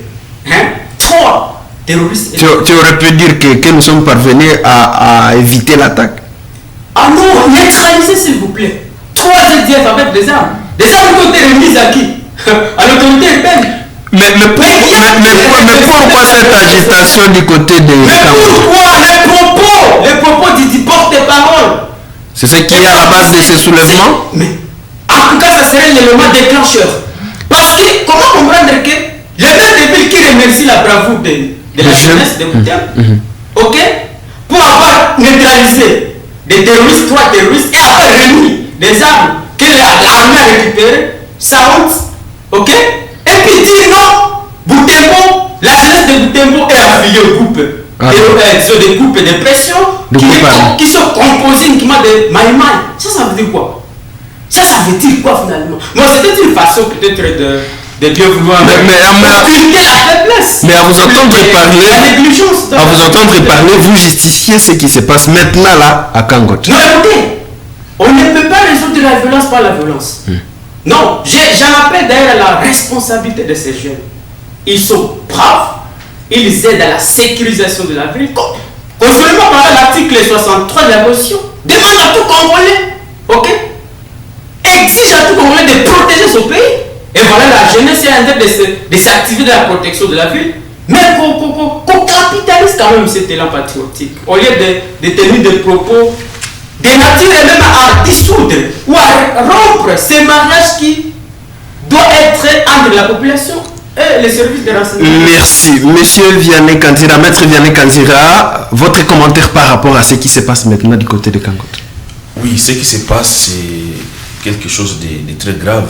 3 terroristes. Tu aurais pu dire que nous sommes parvenus à éviter l'attaque? Ah non, neutraliser s'il vous plaît. 3 EDF avec des armes. Des armes qui ont été remises à qui? À l'autorité urbaine. Mais pourquoi cette agitation du côté de... Mais pourquoi les propos du porte-parole? C'est ce qui est à la base de ces soulèvements? Mais en tout cas, ça serait l'élément déclencheur. Parce que, comment comprendre que les mêmes villes qui remercient la bravoure de la jeunesse de Butembo, pour avoir neutralisé des terroristes, 3 terroristes, et avoir remis des armes que l'armée a récupérées, ça honte, et puis dire non, Butembo, la jeunesse de de Boutembo est affiliée au groupe. Des groupes de pression qui sont composés uniquement de Maïmaï. Ça veut dire quoi? Ça veut dire quoi finalement? Moi, c'était une façon peut-être de bien vouloir occulter la faiblesse. Mais à vous entendre parler, la négligence, vous justifiez ce qui se passe maintenant là à Kangot. Non, écoutez, on ne peut pas résoudre la violence par la violence. Non, j'en appelle d'ailleurs à la responsabilité de ces jeunes. Ils sont braves, ils aident à la sécurisation de la ville. Conformément par l'article 63 de la Constitution, demande à tout Congolais, ok, exige à tout Congolais de protéger son pays. Et voilà, la jeunesse est en train de s'activer dans la protection de la ville, mais qu'on capitalise quand même cet élan patriotique, au lieu de tenir des propos de nature et même à dissoudre ou à rompre ces mariages qui doivent être entre la population et les services de renseignement. Merci. Monsieur Vianney Kanzira, Maître Vianney Kanzira, votre commentaire par rapport à ce qui se passe maintenant du côté de Kangot. Oui, ce qui se passe, c'est quelque chose de très grave.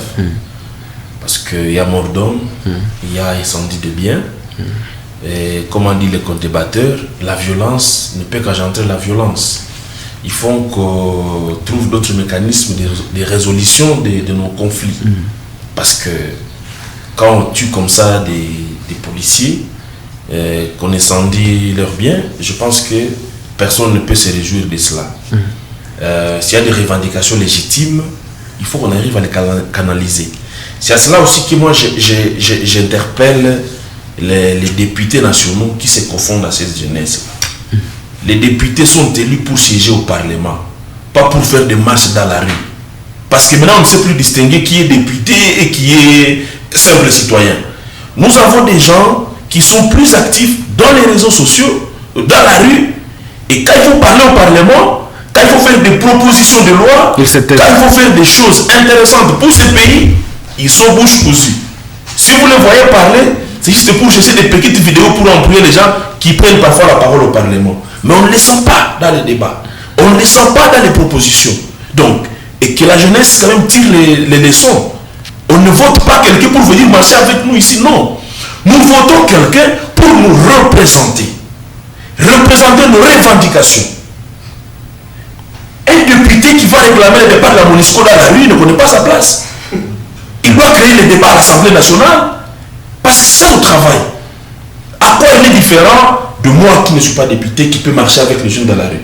Parce qu'il y a mort d'homme, il y a incendie de biens. Et comme on dit les contrebatteurs, la violence ne peut qu'engendrer la violence. Il faut qu'on trouve d'autres mécanismes de résolution de nos conflits. Parce que quand on tue comme ça des policiers, qu'on incendie leurs biens, je pense que personne ne peut se réjouir de cela. S'il y a des revendications légitimes, il faut qu'on arrive à les canaliser. C'est à cela aussi que moi j'interpelle les députés nationaux qui se confondent à cette jeunesse-là. Les députés sont élus pour siéger au Parlement, pas pour faire des marches dans la rue. Parce que maintenant on ne sait plus distinguer qui est député et qui est simple citoyen. Nous avons des gens qui sont plus actifs dans les réseaux sociaux, dans la rue, et quand il faut parler au Parlement, quand il faut faire des propositions de loi, quand il faut faire des choses intéressantes pour ce pays, ils sont bouche cousue. Si vous les voyez parler, c'est juste pour chercher des petites vidéos pour embrouiller les gens qui prennent parfois la parole au Parlement. Mais on ne les sent pas dans les débats. On ne les sent pas dans les propositions. Donc, et que la jeunesse quand même tire les leçons. On ne vote pas quelqu'un pour venir marcher avec nous ici, non. Nous votons quelqu'un pour nous représenter. Représenter nos revendications. Un député qui va réclamer le départ de la MONUSCO dans la rue ne connaît pas sa place. Il doit créer les débats à l'Assemblée nationale parce que c'est ça au travail. À quoi il est différent de moi qui ne suis pas député, qui peut marcher avec les jeunes dans la rue?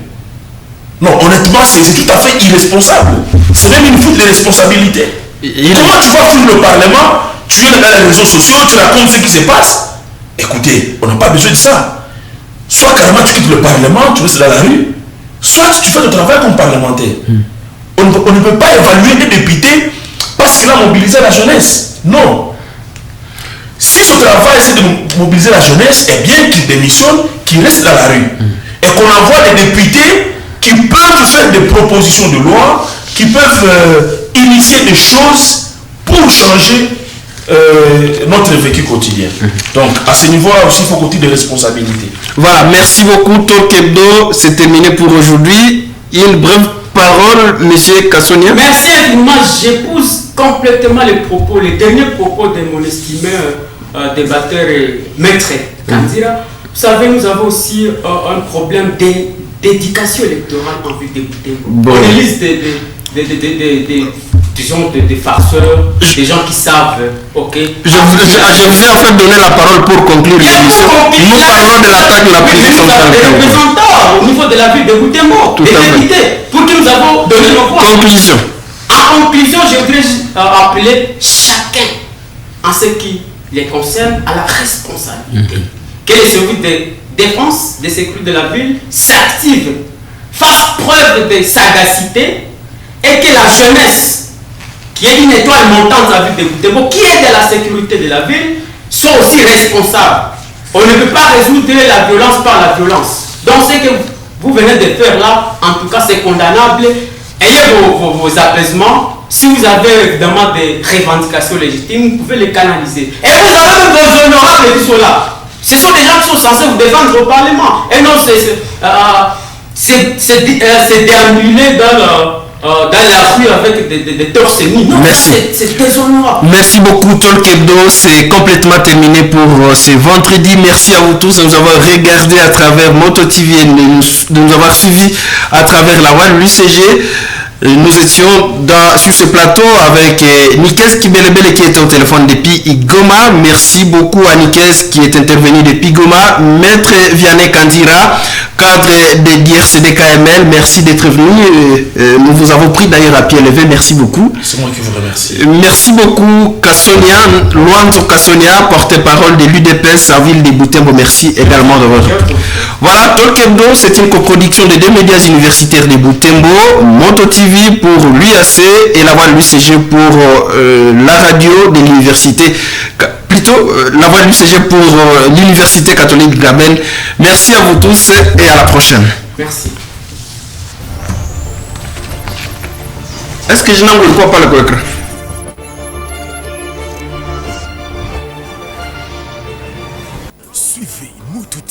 Non, honnêtement, c'est tout à fait irresponsable. C'est même une faute de responsabilité. Comment tu vas fuir le Parlement, tu es dans les réseaux sociaux, tu racontes ce qui se passe? Écoutez, on n'a pas besoin de ça. Soit carrément tu quittes le Parlement, tu restes dans la rue, soit tu fais le travail comme parlementaire. On ne peut pas évaluer des députés parce qu'il a mobilisé la jeunesse. Non. Si ce travail c'est de mobiliser la jeunesse, eh bien qu'il démissionne, qu'il reste dans la rue. Et qu'on envoie des députés qui peuvent faire des propositions de loi, qui peuvent initier des choses pour changer notre vécu quotidien. Donc à ce niveau-là aussi, il faut continuer de responsabilité. Voilà, merci beaucoup Tokebdo, c'est terminé pour aujourd'hui. Une brève parole, monsieur Kassonia. Merci infiniment, j'épouse complètement les derniers propos de mon estimé débatteur et maître Kanzira. Vous savez, nous avons aussi un problème d'éducation électorale en vue de Boutembo. On élise des farceurs, des gens qui savent, ok. Je vous ai en fait donné la parole pour conclure l'émission. Nous parlons de l'attaque de la police centrale. Des représentants au niveau de la ville de Boutembo, des députés, pour qui nous avons donné nos voix. Conclusion. En conclusion, je voudrais appeler chacun en ce qui les concerne à la responsabilité. Que les services de défense, de sécurité de la ville s'activent, fassent preuve de sagacité et que la jeunesse, qui est une étoile montante de la ville de Boutembo, qui est de la sécurité de la ville, soit aussi responsable. On ne peut pas résoudre la violence par la violence. Donc ce que vous venez de faire là, en tout cas c'est condamnable. Ayez vos apaisements. Si vous avez évidemment des revendications légitimes, vous pouvez les canaliser. Et vous avez vos honorables qui sont là. Ce sont des gens qui sont censés vous défendre au Parlement. Et non, c'est déambuler dans la rue avec des torses nus. Non, merci. C'est déshonorable. Merci beaucoup, Talk Hebdo. C'est complètement terminé pour ce vendredi. Merci à vous tous de nous avoir regardé à travers Moto TV et de nous avoir suivis à travers la voie de l'UCG. Nous étions sur ce plateau avec Nikes Kibelebele qui était au téléphone depuis Goma. Merci beaucoup à Nikes qui est intervenu depuis Goma. Maître Vianney Kandira, cadre de DRCD-KML, merci d'être venu. Nous vous avons pris d'ailleurs à pied levé. Merci beaucoup. C'est moi qui vous remercie. Merci beaucoup Kassonia, Luanzo Kassonia, porte-parole de l'UDPS à ville de Butembo. Merci également de votre. Voilà, Talk Hebdo, c'est une coproduction des deux médias universitaires de Butembo, Moto TV pour l'UAC et la voix de l'UCG pour la radio de l'université, plutôt la voix de l'UCG pour l'université catholique Gaben. Merci à vous tous et à la prochaine. Merci. Est-ce que je n'en veux pas le